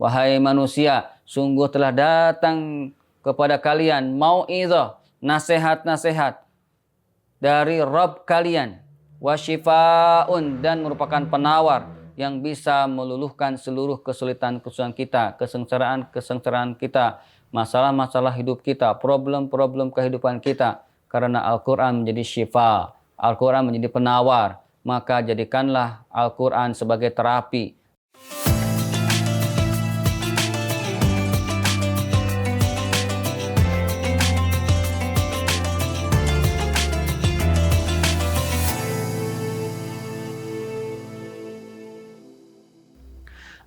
wahai manusia, sungguh telah datang kepada kalian mau'izah, nasihat-nasihat dari Rabb kalian, wa syifaun, dan merupakan penawar yang bisa meluluhkan seluruh kesulitan-kesulitan kita, kesengsaraan kita, masalah-masalah hidup kita, problem-problem kehidupan kita. Karena Al-Quran menjadi syifa, Al-Quran menjadi penawar, maka jadikanlah Al-Quran sebagai terapi.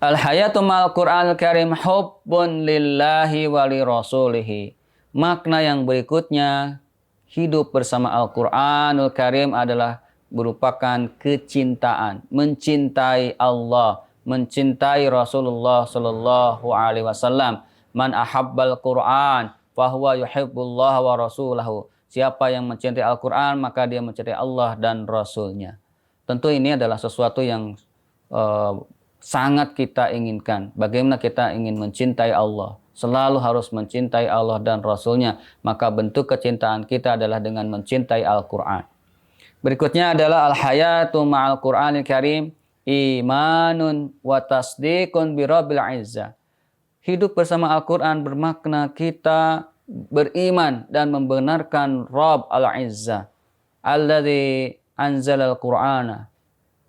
Al-hayatu ma'al Qur'anil Karim hubbun lillahi wa li rasulihi. Makna yang berikutnya, hidup bersama Al-Qur'anul Karim adalah merupakan kecintaan, mencintai Allah, mencintai Rasulullah sallallahu alaihi wasallam. Man ahabbal Qur'an fahuwa yuhibbullah wa rasulahu. Siapa yang mencintai Al-Qur'an, maka dia mencintai Allah dan Rasulnya. Tentu ini adalah sesuatu yang sangat kita inginkan. Bagaimana kita ingin mencintai Allah, selalu harus mencintai Allah dan Rasulnya. Maka bentuk kecintaan kita adalah dengan mencintai Al-Quran. Berikutnya adalah al-hayatu ma'al Qur'anil Karim imanun wa tasdiqun bi Rabbil Izzah. Hidup bersama Al-Quran bermakna kita beriman dan membenarkan Rabb Al-Izzah, alladzi anzalal Qur'ana,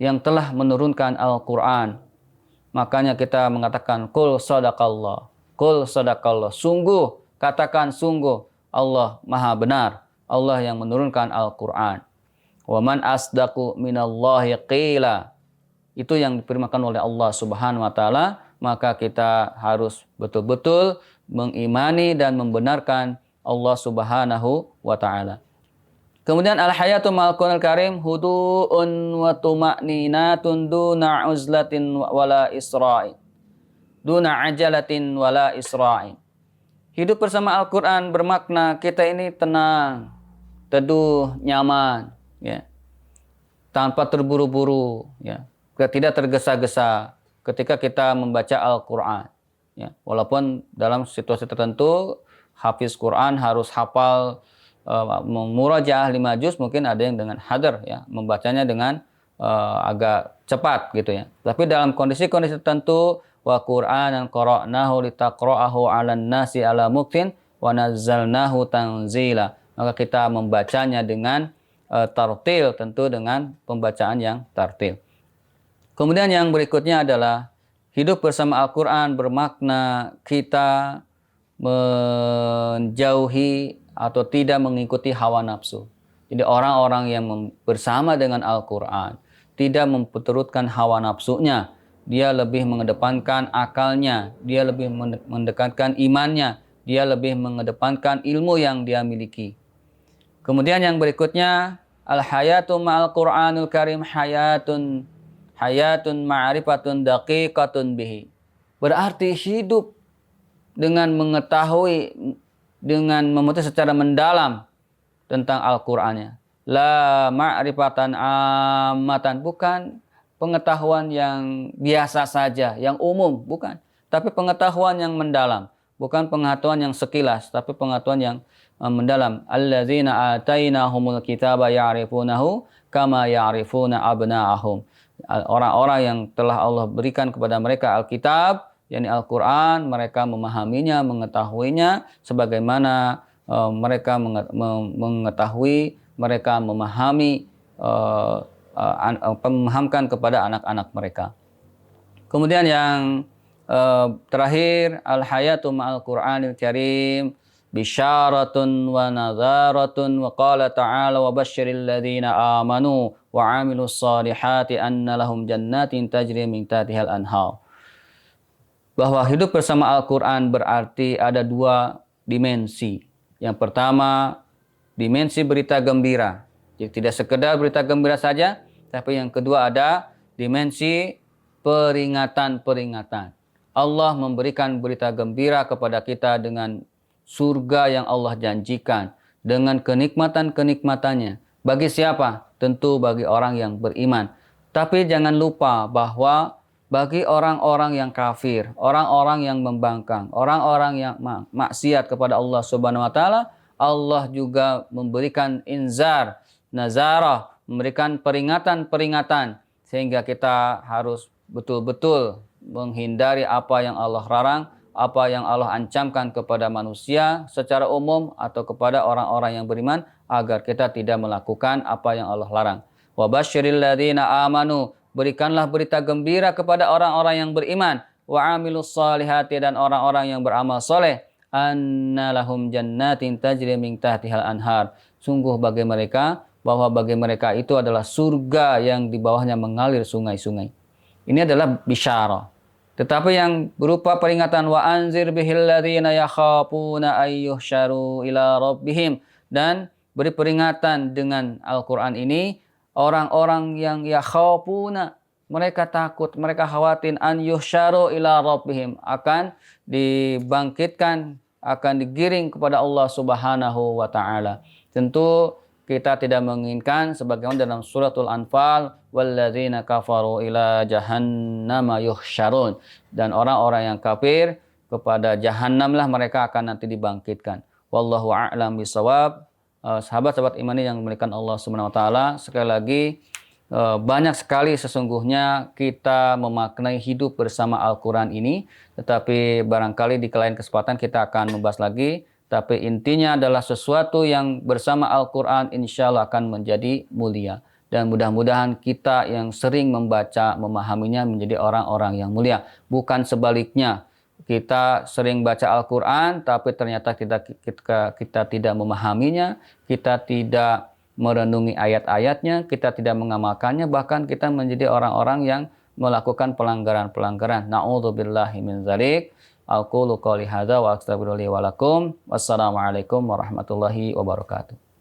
yang telah menurunkan Al-Quran. Makanya kita mengatakan kul sadaqallah, sungguh, katakan sungguh Allah maha benar, Allah yang menurunkan Al-Quran. Wa man asdaqu minallahi qila, itu yang difirmankan oleh Allah Subhanahu wa taala. Maka kita harus betul-betul mengimani dan membenarkan Allah Subhanahu wa taala. Kemudian al-hayatu ma'al Qur'anil Karim hudu'un wa tuma'ninatun duna uzlatin wala isra'in. Duna ajalatin wala isra'in. Hidup bersama Al-Quran bermakna kita ini tenang, teduh, nyaman, ya. Tanpa terburu-buru, ya. Tidak tergesa-gesa ketika kita membaca Al-Quran, ya. Walaupun dalam situasi tertentu hafiz Quran harus hafal murajaah 5 juz, mungkin ada yang dengan hadar, ya, membacanya dengan agak cepat gitu, ya. Tapi dalam kondisi-kondisi tertentu, wa Qur'anan qara'nahu litaqra'ahu 'alan nasi 'ala muktin wa nazzalnahu tanzila. Maka kita membacanya dengan tartil, tentu dengan pembacaan yang tartil. Kemudian yang berikutnya adalah hidup bersama Al-Quran bermakna kita menjauhi atau tidak mengikuti hawa nafsu. Jadi orang-orang yang bersama dengan Al-Quran tidak memperturutkan hawa nafsunya. Dia lebih mengedepankan akalnya, dia lebih mendekatkan imannya, dia lebih mengedepankan ilmu yang dia miliki. Kemudian yang berikutnya, al-hayatu ma'al Qur'anul Karim hayatun ma'rifatun daqiqatun bihi. Berarti hidup dengan mengetahui, dengan memutus secara mendalam tentang Al-Qur'annya. La ma'rifatan ammatan, bukan pengetahuan yang biasa saja, yang umum, bukan. Tapi pengetahuan yang mendalam, bukan pengetahuan yang sekilas, tapi pengetahuan yang mendalam. Allazina atainahumul kitaba ya'rifunahu kama ya'rifuna abna'ahum. Orang-orang yang telah Allah berikan kepada mereka Alkitab, yakni Al-Quran, mereka memahaminya, mengetahuinya sebagaimana mereka mengetahui, mereka memahami, memahamkan kepada anak-anak mereka. Kemudian yang terakhir, al-hayatu ma'al Qur'anil Karim bisyaratun wa nadharatun, wa qala ta'ala wa basyiril ladzina amanu wa 'amilus salihati anna lahum jannatin tajri min tahtihal anhar. Bahwa hidup bersama Al-Quran berarti ada 2 dimensi. Yang pertama, dimensi berita gembira. Jadi tidak sekedar berita gembira saja, tapi yang kedua ada dimensi peringatan-peringatan. Allah memberikan berita gembira kepada kita dengan surga yang Allah janjikan, dengan kenikmatan-kenikmatannya. Bagi siapa? Tentu bagi orang yang beriman. Tapi jangan lupa bahwa bagi orang-orang yang kafir, orang-orang yang membangkang, orang-orang yang maksiat kepada Allah Subhanahu wa taala, Allah juga memberikan inzar, nazarah, memberikan peringatan-peringatan sehingga kita harus betul-betul menghindari apa yang Allah larang, apa yang Allah ancamkan kepada manusia secara umum atau kepada orang-orang yang beriman agar kita tidak melakukan apa yang Allah larang. Wa basyiril ladzina amanu, berikanlah berita gembira kepada orang-orang yang beriman, wa amilus solihati, dan orang-orang yang beramal soleh, anna lahum jannatin tajri min tahtihal anhar. Sungguh bagi mereka, bahwa bagi mereka itu adalah surga yang di bawahnya mengalir sungai-sungai. Ini adalah bisyarah. Tetapi yang berupa peringatan, wa anzir bihil ladzina yakhafuna ayyuhsyaru ila rabbihim, dan beri peringatan dengan Al-Qur'an ini orang-orang yang yakhafuna, mereka takut, mereka khawatir, an yuhsyaru ila rabbihim, akan dibangkitkan, akan digiring kepada Allah Subhanahu wa taala. Tentu kita tidak menginginkan sebagaimana dalam suratul Anfal, walladzina kafaru ila jahannama yuhsyarun, dan orang-orang yang kafir kepada jahannamlah mereka akan nanti dibangkitkan. Wallahu a'lam bishawab. Sahabat-sahabat imani yang dimuliakan Allah Subhanahu wa taala, sekali lagi banyak sekali sesungguhnya kita memaknai hidup bersama Al-Qur'an ini, tetapi barangkali di lain kesempatan kita akan membahas lagi. Tapi intinya adalah sesuatu yang bersama Al-Qur'an insya Allah akan menjadi mulia. Dan mudah-mudahan kita yang sering membaca, memahaminya menjadi orang-orang yang mulia. Bukan sebaliknya, kita sering baca Al-Qur'an tapi ternyata kita tidak memahaminya, kita tidak merenungi ayat-ayatnya, kita tidak mengamalkannya, bahkan kita menjadi orang-orang yang melakukan pelanggaran-pelanggaran. Na'udzubillahi min dzalik. Aqulu qouli hadza wa astaghfirullahi wa lakum. Wassalamualaikum warahmatullahi wabarakatuh.